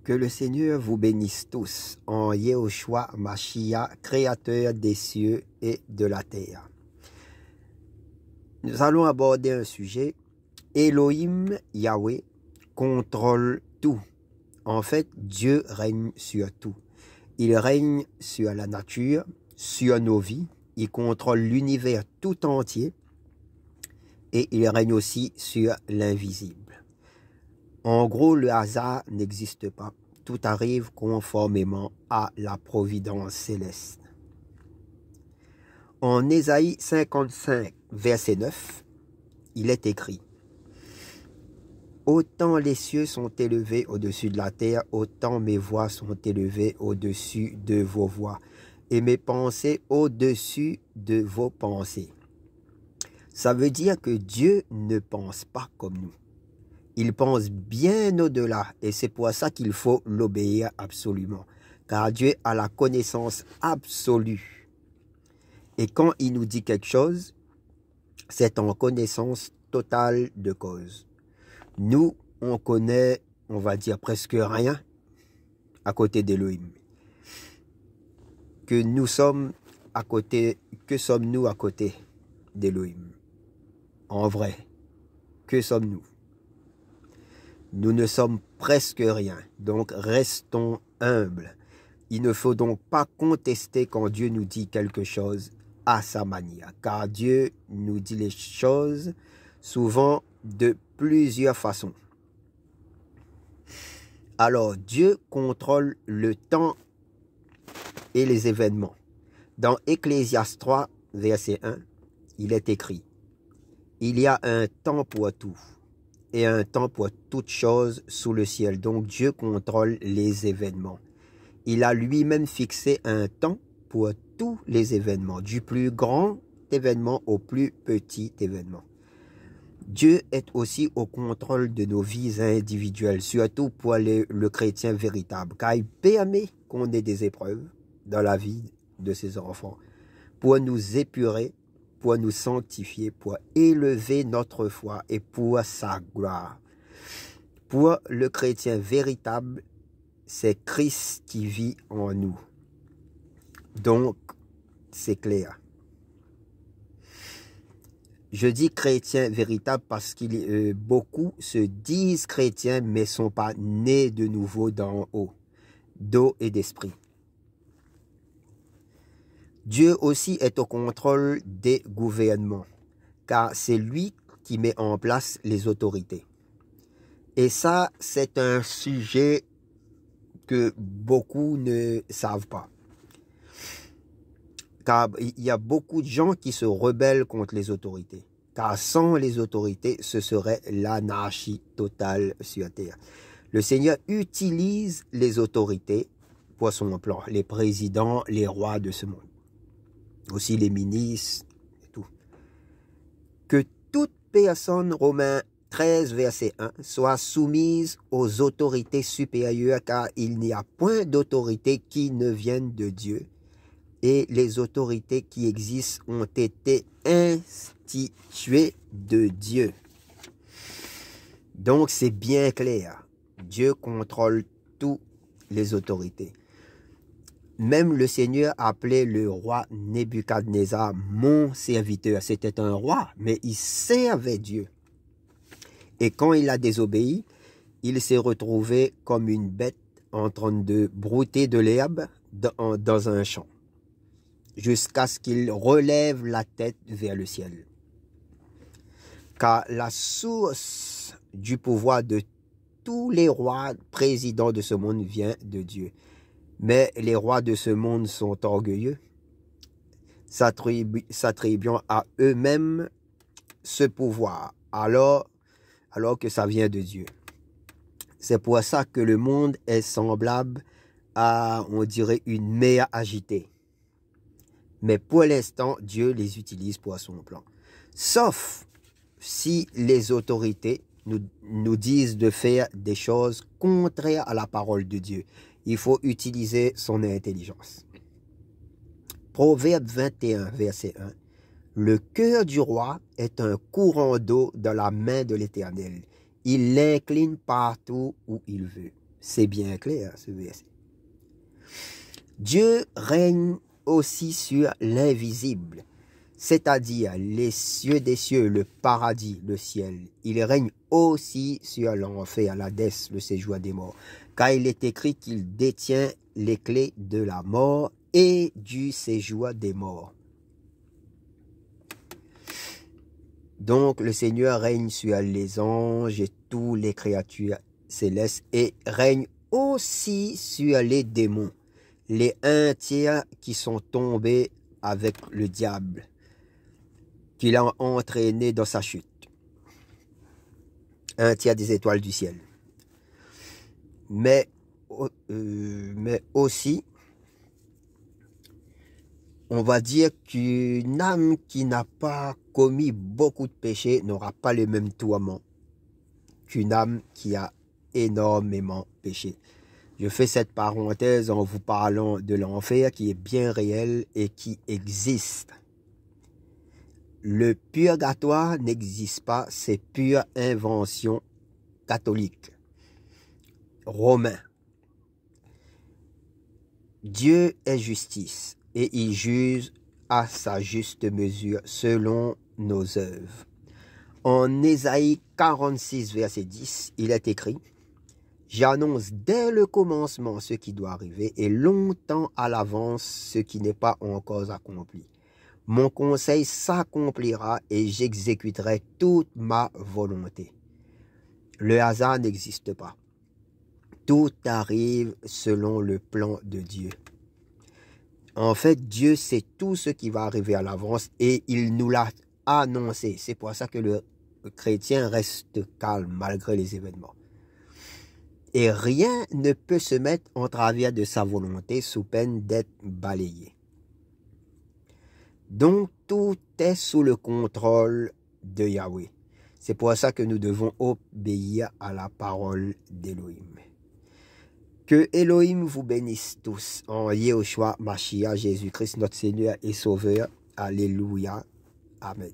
Que le Seigneur vous bénisse tous en Yehoshua Mashiach, créateur des cieux et de la terre. Nous allons aborder un sujet. Elohim Yahweh contrôle tout. En fait, Dieu règne sur tout. Il règne sur la nature, sur nos vies. Il contrôle l'univers tout entier. Et il règne aussi sur l'invisible. En gros, le hasard n'existe pas. Tout arrive conformément à la providence céleste. En Ésaïe 55, verset 9, il est écrit: Autant les cieux sont élevés au-dessus de la terre, autant mes voix sont élevées au-dessus de vos voix, et mes pensées au-dessus de vos pensées. Ça veut dire que Dieu ne pense pas comme nous. Il pense bien au-delà, et c'est pour ça qu'il faut l'obéir absolument. Car Dieu a la connaissance absolue. Et quand il nous dit quelque chose, c'est en connaissance totale de cause. Nous, on connaît, on va dire, presque rien à côté d'Elohim. Que sommes-nous à côté d'Elohim? En vrai, que sommes-nous? Nous ne sommes presque rien, donc restons humbles. Il ne faut donc pas contester quand Dieu nous dit quelque chose à sa manière, car Dieu nous dit les choses souvent de plusieurs façons. Alors, Dieu contrôle le temps et les événements. Dans Ecclésiaste 3, verset 1, il est écrit: Il y a un temps pour tout et un temps pour toute chose sous le ciel. Donc Dieu contrôle les événements. Il a lui-même fixé un temps pour tous les événements, du plus grand événement au plus petit événement. Dieu est aussi au contrôle de nos vies individuelles, surtout pour le chrétien véritable, car il permet qu'on ait des épreuves dans la vie de ses enfants, pour nous épurer, pour nous sanctifier, pour élever notre foi et pour sa gloire. Pour le chrétien véritable, c'est Christ qui vit en nous. Donc, c'est clair. Je dis chrétien véritable parce que beaucoup se disent chrétiens mais ne sont pas nés de nouveau d'en haut, d'eau et d'esprit. Dieu aussi est au contrôle des gouvernements, car c'est lui qui met en place les autorités. Et ça, c'est un sujet que beaucoup ne savent pas. Car il y a beaucoup de gens qui se rebellent contre les autorités. Car sans les autorités, ce serait l'anarchie totale sur terre. Le Seigneur utilise les autorités pour son plan. Les présidents, les rois de ce monde. Aussi les ministres et tout. Que toute personne, Romains 13, verset 1, soit soumise aux autorités supérieures, car il n'y a point d'autorité qui ne vienne de Dieu. Et les autorités qui existent ont été instituées de Dieu. Donc c'est bien clair. Dieu contrôle toutes les autorités. Même le Seigneur appelait le roi Nebuchadnezzar mon serviteur. C'était un roi, mais il servait Dieu. Et quand il a désobéi, il s'est retrouvé comme une bête en train de brouter de l'herbe dans un champ, jusqu'à ce qu'il relève la tête vers le ciel. Car la source du pouvoir de tous les rois présidents de ce monde vient de Dieu. Mais les rois de ce monde sont orgueilleux, s'attribuant à eux-mêmes ce pouvoir, alors que ça vient de Dieu. C'est pour ça que le monde est semblable à, on dirait, une mer agitée. Mais pour l'instant, Dieu les utilise pour son plan. Sauf si les autorités nous disent de faire des choses contraires à la parole de Dieu. Il faut utiliser son intelligence. Proverbe 21, verset 1. Le cœur du roi est un courant d'eau dans la main de l'Éternel. Il l'incline partout où il veut. C'est bien clair, ce verset. Dieu règne aussi sur l'invisible, c'est-à-dire les cieux des cieux, le paradis, le ciel. Il règne aussi sur l'enfer, l'Hadès, le séjour des morts, car il est écrit qu'il détient les clés de la mort et du séjour des morts. Donc le Seigneur règne sur les anges et toutes les créatures célestes et règne aussi sur les démons, les un tiers qui sont tombés avec le diable, qu'il a entraîné dans sa chute. Un tiers des étoiles du ciel. Mais aussi, on va dire qu'une âme qui n'a pas commis beaucoup de péchés n'aura pas le même tourment qu'une âme qui a énormément péché. Je fais cette parenthèse en vous parlant de l'enfer qui est bien réel et qui existe. Le purgatoire n'existe pas, c'est pure invention catholique, romain. Dieu est justice et il juge à sa juste mesure selon nos œuvres. En Ésaïe 46, verset 10, il est écrit « J'annonce dès le commencement ce qui doit arriver et longtemps à l'avance ce qui n'est pas encore accompli. Mon conseil s'accomplira et j'exécuterai toute ma volonté. » Le hasard n'existe pas. Tout arrive selon le plan de Dieu. En fait, Dieu sait tout ce qui va arriver à l'avance et il nous l'a annoncé. C'est pour ça que le chrétien reste calme malgré les événements. Et rien ne peut se mettre en travers de sa volonté sous peine d'être balayé. Donc, tout est sous le contrôle de Yahweh. C'est pour ça que nous devons obéir à la parole d'Élohim. Que Elohim vous bénisse tous en Yehoshua Mashiach, Jésus-Christ, notre Seigneur et Sauveur. Alléluia. Amen.